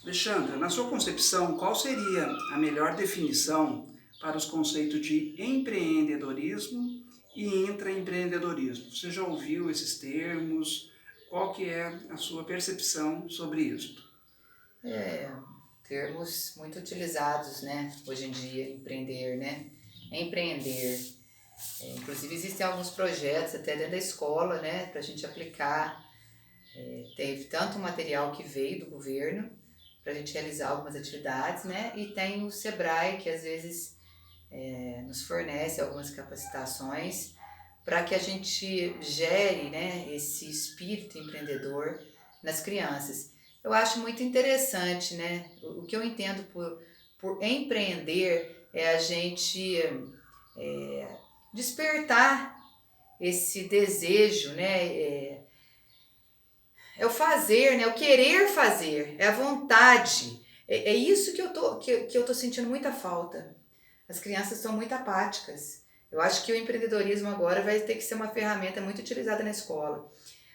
Alexandra, na sua concepção, qual seria a melhor definição para os conceitos de empreendedorismo e intraempreendedorismo? Você já ouviu esses termos? Qual que é a sua percepção sobre isto? É, termos muito utilizados, né, hoje em dia, empreender, né? Empreender. Inclusive existem alguns projetos até dentro da escola, né, para a gente aplicar. Teve tanto material que veio do governo para a gente realizar algumas atividades, né? E tem o Sebrae que às vezes nos fornece algumas capacitações para que a gente gere, né, esse espírito empreendedor nas crianças. Eu acho muito interessante, né? O que eu entendo por empreender é a gente despertar esse desejo, né? É o fazer, né? O querer fazer, é a vontade. É isso que eu tô sentindo muita falta. As crianças são muito apáticas. Eu acho que o empreendedorismo agora vai ter que ser uma ferramenta muito utilizada na escola.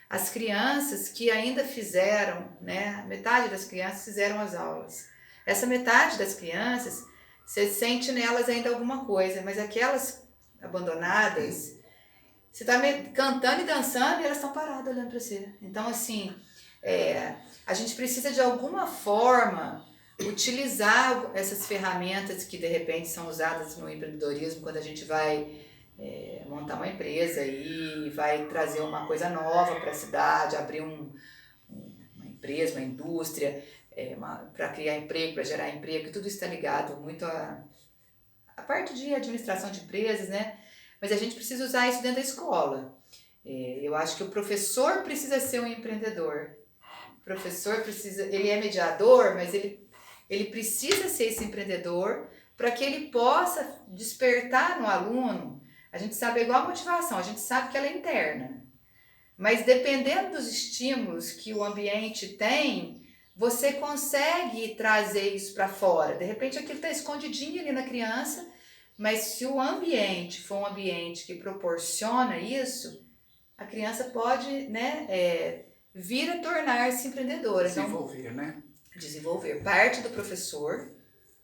As crianças que ainda fizeram, né? Metade das crianças fizeram as aulas. Essa metade das crianças, você sente nelas ainda alguma coisa, mas aquelas abandonadas, você está cantando e dançando e elas estão paradas olhando para você. Então, assim, a gente precisa de alguma forma utilizar essas ferramentas que de repente são usadas no empreendedorismo quando a gente vai montar uma empresa e vai trazer uma coisa nova para a cidade, abrir uma empresa, uma indústria, para criar emprego, para gerar emprego, tudo isso está ligado muito a parte de administração de empresas, né? Mas a gente precisa usar isso dentro da escola. Eu acho que o professor precisa ser um empreendedor. O professor precisa, ele é mediador, mas ele precisa ser esse empreendedor para que ele possa despertar no aluno. A gente sabe, é igual a motivação, a gente sabe que ela é interna. Mas dependendo dos estímulos que o ambiente tem, você consegue trazer isso para fora. De repente aquilo está escondidinho ali na criança, mas se o ambiente for um ambiente que proporciona isso, a criança pode, né, vir a tornar-se empreendedora. Então, Desenvolver, né? desenvolver parte do professor,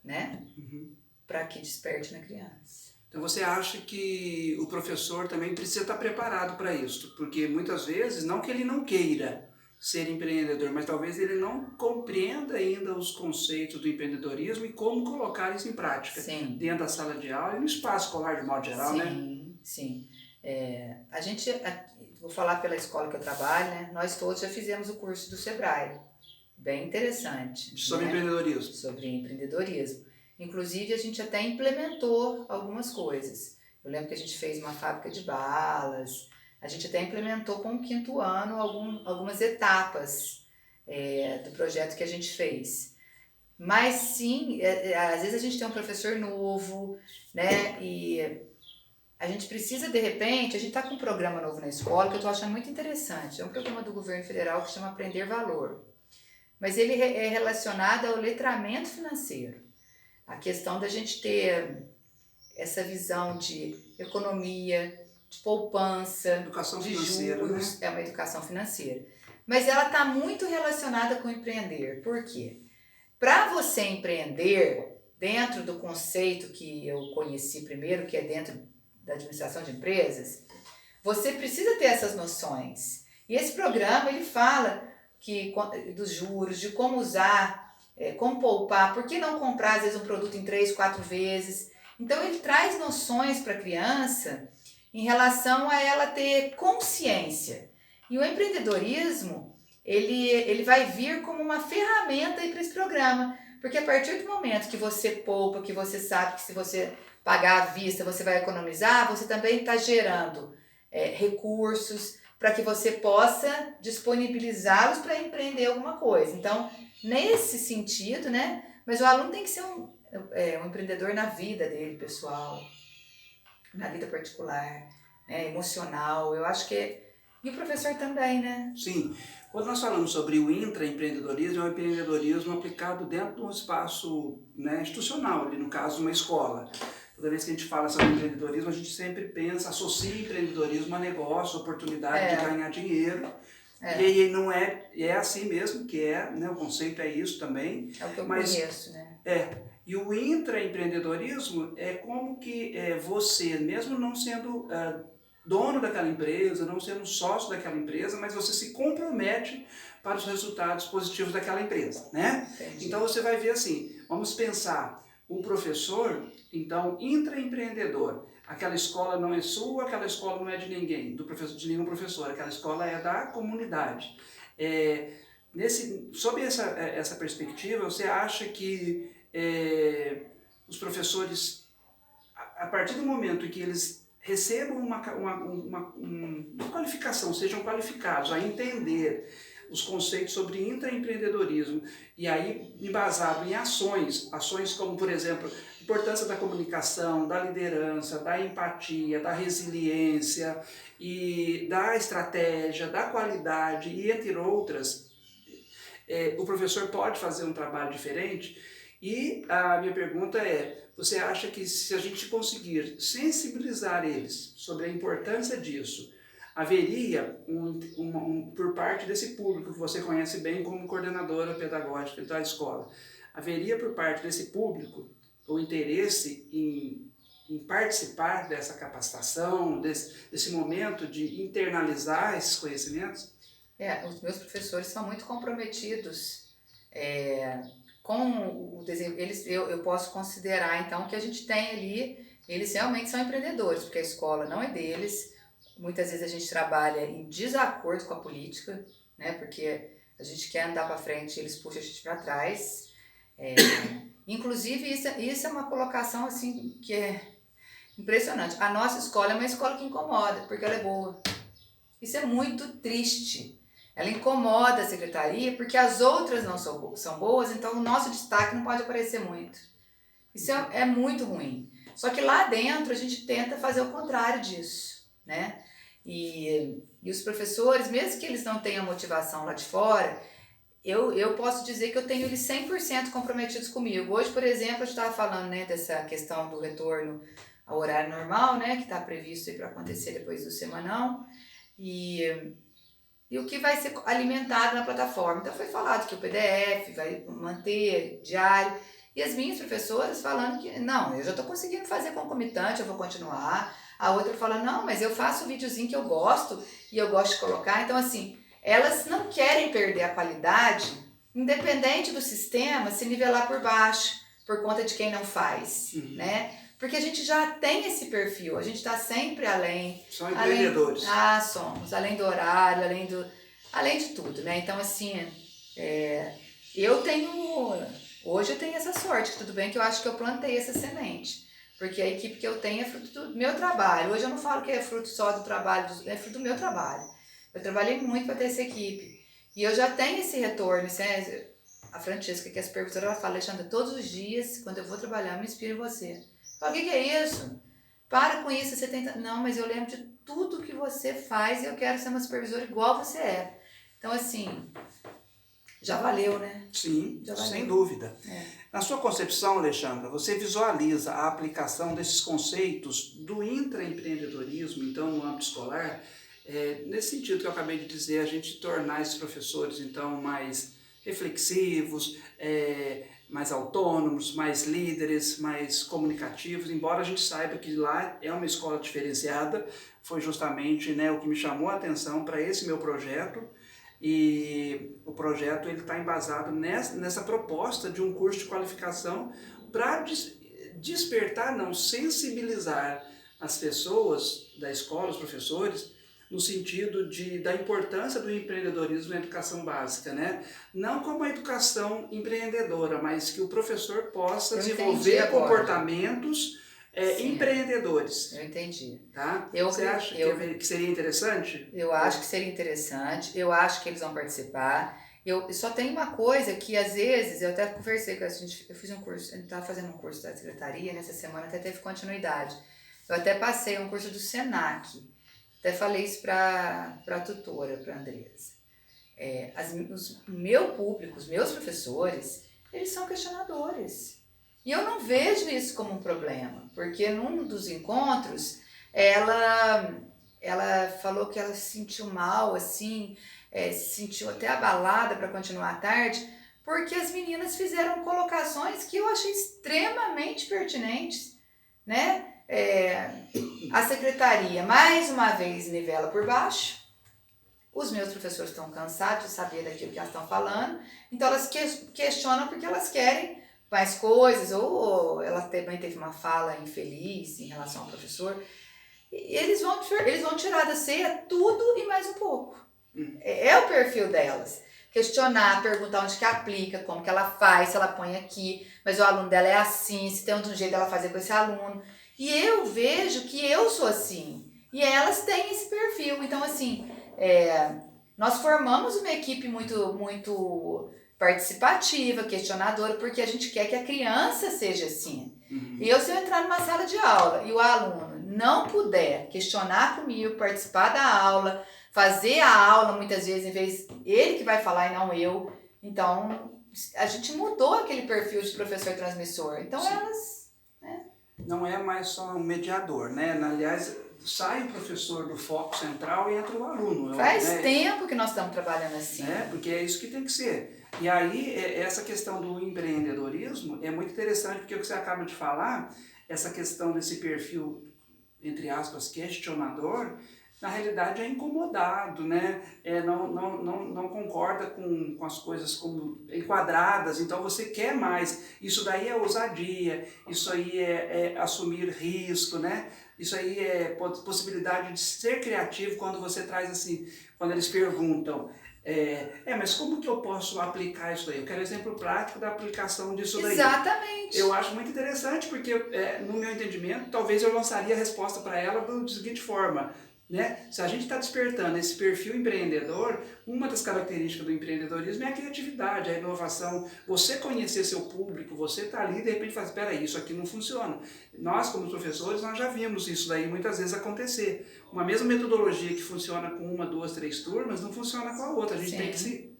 né, Uhum. para que desperte na criança. Então você acha que o professor também precisa estar preparado para isso, porque muitas vezes, não que ele não queira ser empreendedor, mas talvez ele não compreenda ainda os conceitos do empreendedorismo e como colocar isso em prática Sim, dentro da sala de aula e no espaço escolar de modo geral, né? sim, sim. A gente, vou falar pela escola que eu trabalho, né? Nós todos já fizemos o curso do Sebrae, bem interessante, Sobre né? empreendedorismo. Sobre empreendedorismo. Inclusive, a gente até implementou algumas coisas. Eu lembro que a gente fez uma fábrica de balas, a gente até implementou com o quinto ano algumas etapas do projeto que a gente fez. Mas sim, às vezes a gente tem um professor novo, né? E a gente precisa, de repente, a gente está com um programa novo na escola que eu estou achando muito interessante. É um programa do governo federal que chama Aprender Valor. Mas ele é relacionado ao letramento financeiro. A questão da gente ter essa visão de economia, de poupança, Educação de financeira, né? juros, é uma educação financeira. Mas ela está muito relacionada com empreender. Por quê? Para você empreender, dentro do conceito que eu conheci primeiro, que é dentro da administração de empresas, você precisa ter essas noções. E esse programa ele fala que dos juros, de como usar, como poupar, por que não comprar às vezes um produto em 3, 4 vezes. Então ele traz noções para a criança em relação a ela ter consciência. E o empreendedorismo ele vai vir como uma ferramenta para esse programa, porque a partir do momento que você poupa, que você sabe que se você pagar à vista você vai economizar, você também está gerando recursos para que você possa disponibilizá-los para empreender alguma coisa. Então, nesse sentido, né? Mas o aluno tem que ser um empreendedor na vida dele, pessoal, na vida particular, né, emocional. Eu acho que e o professor também, né? Sim. Quando nós falamos sobre o intraempreendedorismo, é o empreendedorismo aplicado dentro de um espaço, né, institucional, ali no caso uma escola. Toda vez que a gente fala sobre empreendedorismo, a gente sempre pensa, associa empreendedorismo a negócio, oportunidade de É, ganhar dinheiro. E não é assim mesmo que é, né? O conceito é isso também. É o que eu Mas conheço, né? e o intraempreendedorismo é como que você, mesmo não sendo dono daquela empresa, não sendo sócio daquela empresa, mas você se compromete para os resultados positivos daquela empresa, né? Entendi. Então você vai ver assim, vamos pensar, o professor, então, intraempreendedor. Aquela escola não é sua, aquela escola não é de ninguém, de nenhum professor, aquela escola é da comunidade. Sob essa perspectiva, você acha que os professores, a partir do momento em que eles recebam uma qualificação, sejam qualificados a entender os conceitos sobre intraempreendedorismo e aí embasado em ações como, por exemplo, a importância da comunicação, da liderança, da empatia, da resiliência e da estratégia, da qualidade e entre outras, o professor pode fazer um trabalho diferente. E a minha pergunta é, você acha que se a gente conseguir sensibilizar eles sobre a importância disso, haveria, por parte desse público que você conhece bem como coordenadora pedagógica da escola, haveria por parte desse público o interesse em participar dessa capacitação, desse momento de internalizar esses conhecimentos? Os meus professores são muito comprometidos com o desenvolvimento. Eu posso considerar, então, que a gente tem ali, eles realmente são empreendedores, porque a escola não é deles. Muitas vezes a gente trabalha em desacordo com a política, né? Porque a gente quer andar para frente e eles puxam a gente para trás. Inclusive, isso é uma colocação assim que é impressionante. A nossa escola é uma escola que incomoda, porque ela é boa. Isso é muito triste. Ela incomoda a secretaria porque as outras não são boas, então o nosso destaque não pode aparecer muito. Isso é muito ruim. Só que lá dentro a gente tenta fazer o contrário disso, né? E os professores, mesmo que eles não tenham motivação lá de fora, eu posso dizer que eu tenho eles 100% comprometidos comigo. Hoje, por exemplo, a gente estava falando, né, dessa questão do retorno ao horário normal, né, que está previsto para acontecer depois do semanal, e o que vai ser alimentado na plataforma. Então foi falado que o PDF vai manter diário, e as minhas professoras falando que não, eu já estou conseguindo fazer concomitante, eu vou continuar. A outra fala, não, mas eu faço um videozinho que eu gosto e eu gosto de colocar. Então assim, elas não querem perder a qualidade, independente do sistema se nivelar por baixo, por conta de quem não faz, né? Porque a gente já tem esse perfil, a gente está sempre além. São empreendedores. Somos, além do horário, além de tudo, né? Então, assim, hoje eu tenho essa sorte, que tudo bem que eu acho que eu plantei essa semente. Porque a equipe que eu tenho é fruto do meu trabalho. Hoje eu não falo que é fruto só do trabalho, é fruto do meu trabalho. Eu trabalhei muito para ter essa equipe. E eu já tenho esse retorno. A Francesca, que é a supervisora, ela fala, Alexandra, todos os dias, quando eu vou trabalhar, eu me inspiro em você. Fala, o que é isso? Para com isso, você tenta... Não, mas eu lembro de tudo que você faz e eu quero ser uma supervisora igual você é. Então, assim, já valeu, né? Sim, sem dúvida. Na sua concepção, Alexandra, você visualiza a aplicação desses conceitos do intraempreendedorismo, então, no âmbito escolar, nesse sentido que eu acabei de dizer, a gente tornar esses professores, então, mais reflexivos, mais autônomos, mais líderes, mais comunicativos, embora a gente saiba que lá é uma escola diferenciada, foi justamente, né, o que me chamou a atenção para esse meu projeto, e o projeto está embasado nessa proposta de um curso de qualificação para despertar, não, sensibilizar as pessoas da escola, os professores, no sentido da importância do empreendedorismo na educação básica, né? Não como uma educação empreendedora, mas que o professor possa desenvolver comportamentos empreendedores. Eu entendi. Tá? Você acha que seria interessante? Eu acho que seria interessante, eu acho que eles vão participar. Eu só tenho uma coisa que às vezes, eu até conversei com a gente, eu fiz um curso, a gente estava fazendo um curso da secretaria, nessa semana até teve continuidade. Eu até passei um curso do Senac. Até falei isso para a tutora, para a Andresa. O meu público, os meus professores, eles são questionadores. E eu não vejo isso como um problema, porque num dos encontros, ela falou que ela se sentiu mal, assim, se sentiu até abalada para continuar à tarde, porque as meninas fizeram colocações que eu achei extremamente pertinentes, né? A secretaria, mais uma vez, nivela por baixo. Os meus professores estão cansados de saber daquilo que elas estão falando, então elas questionam porque elas querem mais coisas, ou ela também teve uma fala infeliz em relação ao professor. Eles vão tirar da ceia tudo e mais um pouco. É o perfil delas. Questionar, perguntar onde que aplica, como que ela faz, se ela põe aqui, mas o aluno dela é assim, se tem outro jeito dela fazer com esse aluno. E eu vejo que eu sou assim, e elas têm esse perfil. Então, assim, nós formamos uma equipe muito participativa, questionadora, porque a gente quer que a criança seja assim. Se eu entrar numa sala de aula e o aluno não puder questionar comigo, participar da aula, fazer a aula muitas vezes, em vez ele que vai falar e não eu, então a gente mudou aquele perfil de professor transmissor. Então Sim. elas... Não é mais só um mediador, né? Aliás, sai o professor do foco central e entra o aluno. Faz tempo que nós estamos trabalhando assim. Porque é isso que tem que ser. E aí, essa questão do empreendedorismo é muito interessante, porque o que você acaba de falar, essa questão desse perfil, entre aspas, questionador, na realidade é incomodado, né? Não concorda com as coisas como enquadradas, então você quer mais. Isso daí é ousadia, isso aí é assumir risco, né? Isso aí é possibilidade de ser criativo quando você traz assim, quando eles perguntam, mas como que eu posso aplicar isso daí? Eu quero exemplo prático da aplicação disso daí. Exatamente. Eu acho muito interessante porque, no meu entendimento, talvez eu lançaria a resposta para ela da seguinte forma, né? Se a gente está despertando esse perfil empreendedor, uma das características do empreendedorismo é a criatividade, a inovação, você conhecer seu público, você está ali e de repente fala, espera aí, isso aqui não funciona. Nós, como professores, nós já vimos isso daí muitas vezes acontecer. Uma mesma metodologia que funciona com uma, duas, três turmas, não funciona com a outra. A gente tem que se...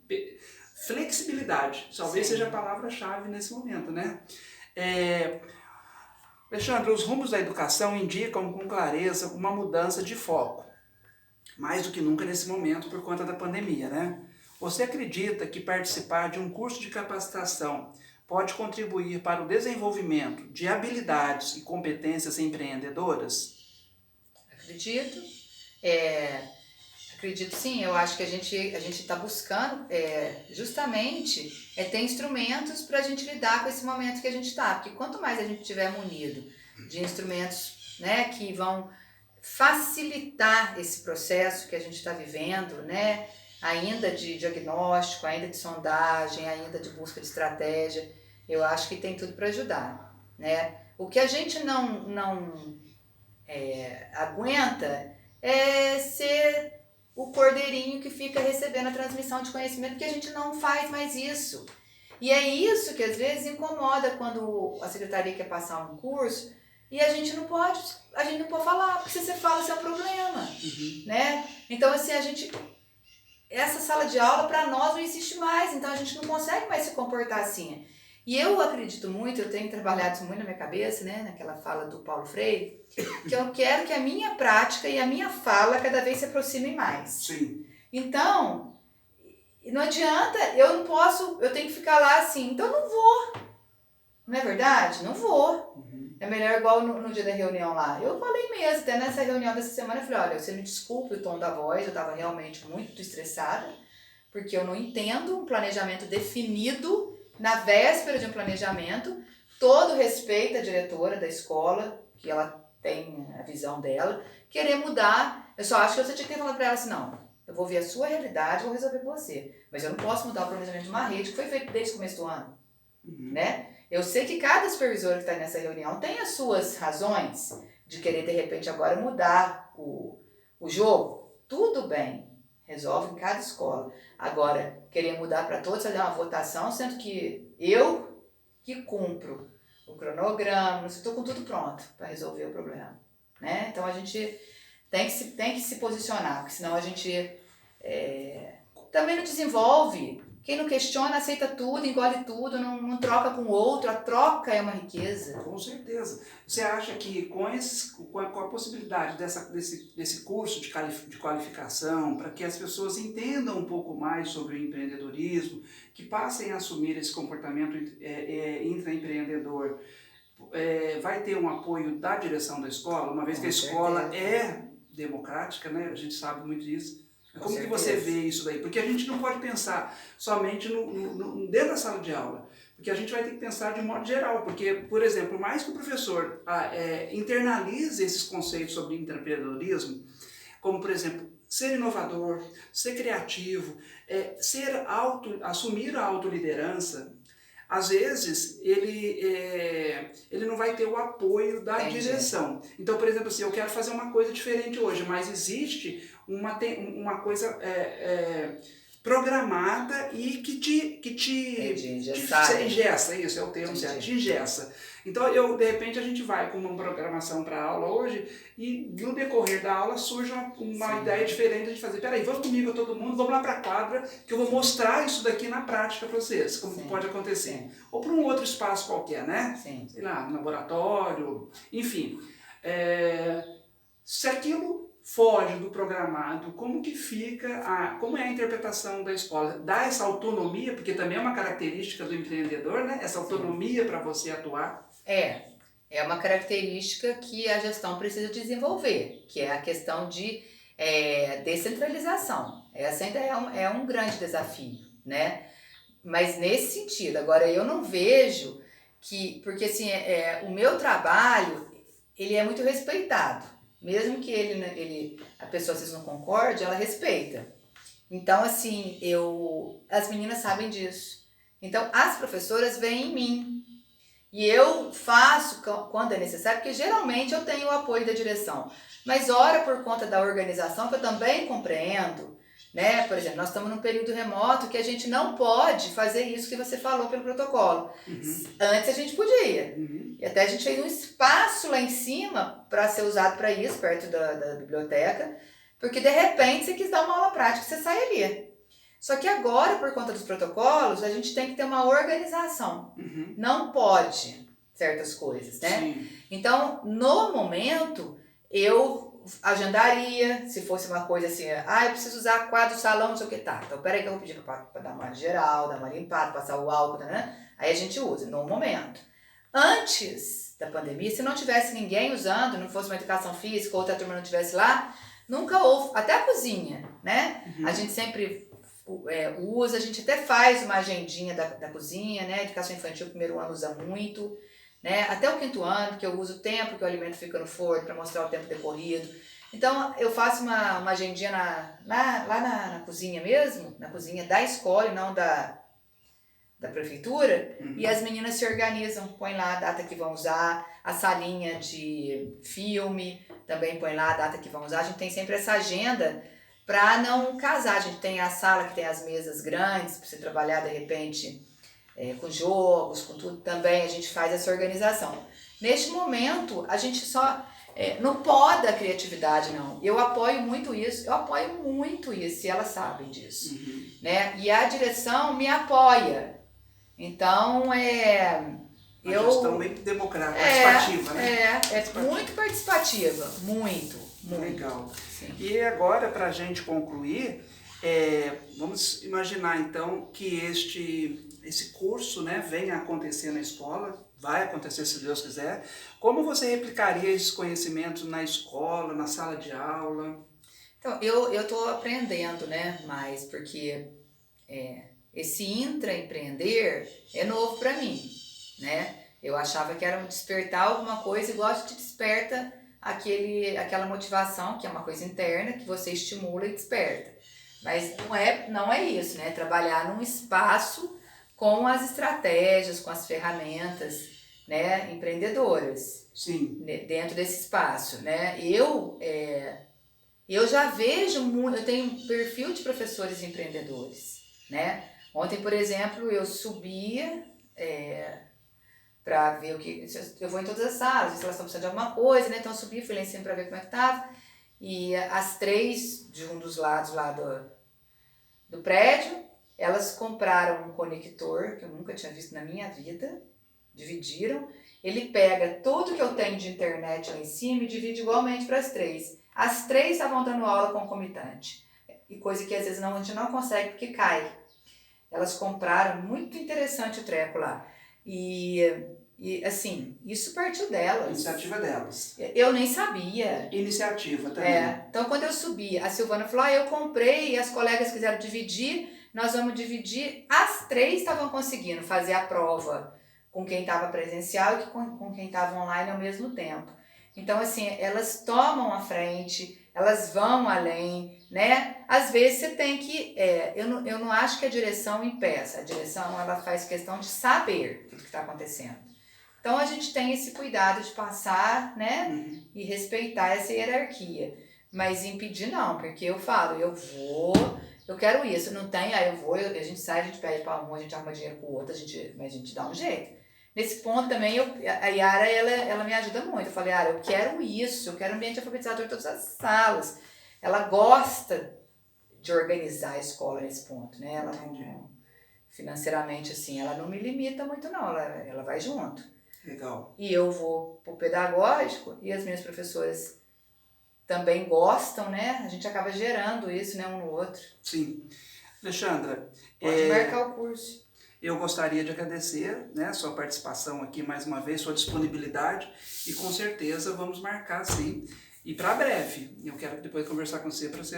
Flexibilidade, talvez seja a palavra-chave nesse momento, né? Alexandre, os rumos da educação indicam com clareza uma mudança de foco, mais do que nunca nesse momento por conta da pandemia, né? Você acredita que participar de um curso de capacitação pode contribuir para o desenvolvimento de habilidades e competências empreendedoras? Acredito. Acredito sim, eu acho que a gente está buscando justamente ter instrumentos para a gente lidar com esse momento que a gente está. Porque quanto mais a gente tiver munido de instrumentos, né, que vão facilitar esse processo que a gente está vivendo, né, ainda de diagnóstico, ainda de sondagem, ainda de busca de estratégia, eu acho que tem tudo para ajudar, né? O que a gente não aguenta é ser o cordeirinho que fica recebendo a transmissão de conhecimento, porque a gente não faz mais isso. E é isso que às vezes incomoda quando a secretaria quer passar um curso e a gente não pode falar, porque se você fala, isso é um problema, né? Então, assim, essa sala de aula para nós não existe mais, então a gente não consegue mais se comportar assim. E eu acredito muito, eu tenho trabalhado isso muito na minha cabeça, né, naquela fala do Paulo Freire, que eu quero que a minha prática e a minha fala cada vez se aproximem mais. Sim. Então, não adianta, eu tenho que ficar lá assim, então eu não vou. Não é verdade? Não vou. É melhor igual no dia da reunião lá. Eu falei mesmo, até nessa reunião dessa semana, eu falei, olha, você me desculpe o tom da voz, eu estava realmente muito estressada, porque eu não entendo um planejamento definido na véspera de um planejamento, todo respeito à diretora da escola, que ela tem a visão dela, querer mudar. Eu só acho que você tinha que ter falado para ela assim, não, eu vou ver a sua realidade, vou resolver com você, mas eu não posso mudar o planejamento de uma rede que foi feito desde o começo do ano, né? Eu sei que cada supervisor que está nessa reunião tem as suas razões de querer, de repente, agora mudar o jogo. Tudo bem, resolve em cada escola. Agora, querer mudar para todos, fazer uma votação, sendo que eu que cumpro o cronograma, estou com tudo pronto para resolver o problema, né? Então, a gente tem que se posicionar, porque senão a gente também não desenvolve. Quem não questiona, aceita tudo, engole tudo, não troca com o outro. A troca é uma riqueza. Com certeza. Você acha que com a possibilidade desse curso de qualificação, para que as pessoas entendam um pouco mais sobre o empreendedorismo, que passem a assumir esse comportamento intraempreendedor, vai ter um apoio da direção da escola, uma vez que a escola é democrática, né? A gente sabe muito disso. Como que você vê isso daí? Porque a gente não pode pensar somente dentro da sala de aula, porque a gente vai ter que pensar de um modo geral, porque, por exemplo, por mais que o professor internalize esses conceitos sobre empreendedorismo, como, por exemplo, ser inovador, ser criativo, assumir a autoliderança, às vezes ele não vai ter o apoio da direção. Então, por exemplo, assim, eu quero fazer uma coisa diferente hoje, mas existe uma coisa programada e que te engessa, isso é o termo certo, te engessa. Então, de repente, a gente vai com uma programação para a aula hoje e no decorrer da aula surge uma ideia diferente de fazer, peraí, vamos comigo todo mundo, vamos lá para a quadra que eu vou mostrar isso daqui na prática para vocês, como que pode acontecer. Ou para um outro espaço qualquer, né? Sei lá, laboratório, enfim. Se aquilo foge do programado, como que fica, como é a interpretação da escola? Dá essa autonomia, porque também é uma característica do empreendedor, né? Essa autonomia para você atuar. É uma característica que a gestão precisa desenvolver, que é a questão de descentralização. Essa ainda é um grande desafio, né? Mas nesse sentido, agora eu não vejo porque assim, o meu trabalho, ele é muito respeitado. Mesmo que a pessoa às vezes não concorde, ela respeita. Então, assim, as meninas sabem disso. Então, as professoras veem em mim. E eu faço quando é necessário, porque geralmente eu tenho o apoio da direção. Mas ora por conta da organização, que eu também compreendo, né? Por exemplo, nós estamos num período remoto que a gente não pode fazer isso que você falou pelo protocolo. Antes a gente podia. E até a gente fez um espaço lá em cima para ser usado para isso, perto da biblioteca, porque de repente você quis dar uma aula prática, você sai ali. Só que agora, por conta dos protocolos, a gente tem que ter uma organização. Não pode certas coisas, né? Sim. Então, no momento, eu agendaria, se fosse uma coisa assim, eu preciso usar quadro, salão, não sei o que, tá. Então, peraí que eu vou pedir para dar uma geral, dar uma limpada, passar o álcool, né? Aí a gente usa, no momento. Antes da pandemia, se não tivesse ninguém usando, não fosse uma educação física, outra turma não estivesse lá, nunca houve, até a cozinha, né? A gente sempre usa, a gente até faz uma agendinha da cozinha, né? Educação infantil, primeiro ano usa muito, né? Até o 5º ano, porque eu uso o tempo que o alimento fica no forno para mostrar o tempo decorrido. Então, eu faço uma agendinha lá na cozinha mesmo, na cozinha da escola e não da prefeitura, e as meninas se organizam, põem lá a data que vão usar, a salinha de filme também põe lá a data que vão usar. A gente tem sempre essa agenda para não casar. A gente tem a sala que tem as mesas grandes, para você trabalhar de repente com jogos, com tudo, também a gente faz essa organização. Neste momento, a gente só não poda a criatividade, não. Eu apoio muito isso, e elas sabem disso. Né? E a direção me apoia. Então, a gestão muito democrática, participativa, né? Muito participativa, muito. Legal. Sim. E agora, para a gente concluir, vamos imaginar então que esse curso, né, venha a acontecer na escola, vai acontecer se Deus quiser. Como você replicaria esses conhecimentos na escola, na sala de aula? Então, eu estou aprendendo, né, mais, porque esse intraempreender é novo para mim, né? Eu achava que era despertar alguma coisa igual te desperta aquela motivação, que é uma coisa interna, que você estimula e desperta. Mas não é isso, né? Trabalhar num espaço com as estratégias, com as ferramentas, né, empreendedoras. Sim. Dentro desse espaço, né? Eu já vejo eu tenho um perfil de professores empreendedores, né? Ontem, por exemplo, eu subia para ver eu vou em todas as salas, se elas estão precisando de alguma coisa, né? Então eu subi, fui lá em cima para ver como é que tava. E as 3 de um dos lados lá do prédio, Elas compraram um conector, que eu nunca tinha visto na minha vida, dividiram. Ele pega tudo que eu tenho de internet lá em cima e divide igualmente para as três. As três estavam dando aula concomitante. E coisa que às vezes a gente não consegue porque cai. Elas compraram, muito interessante o treco lá. E assim, isso partiu delas. Iniciativa delas. Eu nem sabia. Iniciativa também. Então quando eu subi, a Silvana falou, eu comprei e as colegas quiseram dividir, nós vamos dividir. As três estavam conseguindo fazer a prova com quem estava presencial e com quem estava online ao mesmo tempo. Então assim, elas tomam a frente, elas vão além, né? Às vezes você tem que, eu não acho que a direção impeça, a direção ela faz questão de saber o que está acontecendo. Então a gente tem esse cuidado de passar, né? E respeitar essa hierarquia. Mas impedir não, porque eu falo, eu quero isso, não tem, aí eu vou, a gente sai, a gente pede para um, a gente arruma dinheiro com o outro, mas a gente dá um jeito. Nesse ponto também, a Yara, ela me ajuda muito. Eu falei, Yara, eu quero isso, eu quero ambiente alfabetizador em todas as salas. Ela gosta de organizar a escola nesse ponto, né? Ela não, financeiramente, assim, ela não me limita muito não, ela vai junto. Legal. E eu vou pro pedagógico e as minhas professoras também gostam, né? A gente acaba gerando isso, né, um no outro. Sim. Alexandra, pode marcar o curso. Eu gostaria de agradecer, né, sua participação aqui mais uma vez, sua disponibilidade, e com certeza vamos marcar sim. E para breve, eu quero depois conversar com você para você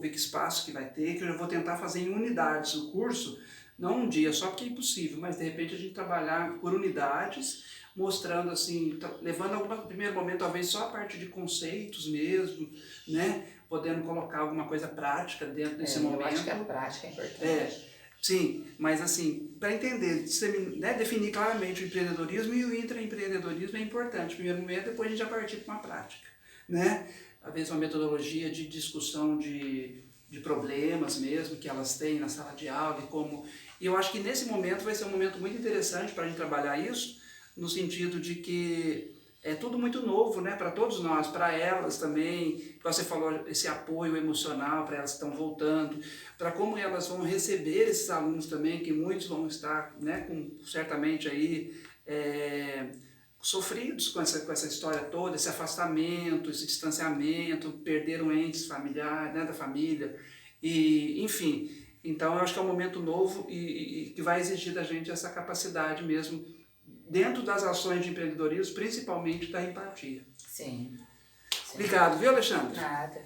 ver que espaço que vai ter, que eu vou tentar fazer em unidades o curso, não um dia só porque é impossível, mas de repente a gente trabalhar por unidades, mostrando assim, levando no primeiro momento talvez só a parte de conceitos mesmo, né, podendo colocar alguma coisa prática dentro desse momento. Eu acho que a prática é importante. Sim, mas assim, para entender, né, definir claramente o empreendedorismo e o intraempreendedorismo é importante. Primeiro momento, depois a gente já partir para uma prática, né? Às vezes uma metodologia de discussão de problemas mesmo que elas têm na sala de aula e eu acho que nesse momento vai ser um momento muito interessante para a gente trabalhar isso, no sentido de que é tudo muito novo, né, para todos nós, para elas também, você falou, esse apoio emocional para elas que estão voltando, para como elas vão receber esses alunos também, que muitos vão estar, né, certamente aí, sofridos com essa história toda, esse afastamento, esse distanciamento, perderam entes familiares, né, da família, e enfim, então eu acho que é um momento novo e que vai exigir da gente essa capacidade mesmo, dentro das ações de empreendedorismo, principalmente da empatia. Sim. Obrigado, viu, Alexandre? Nada.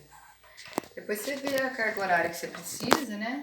Depois você vê a carga horária que você precisa, né?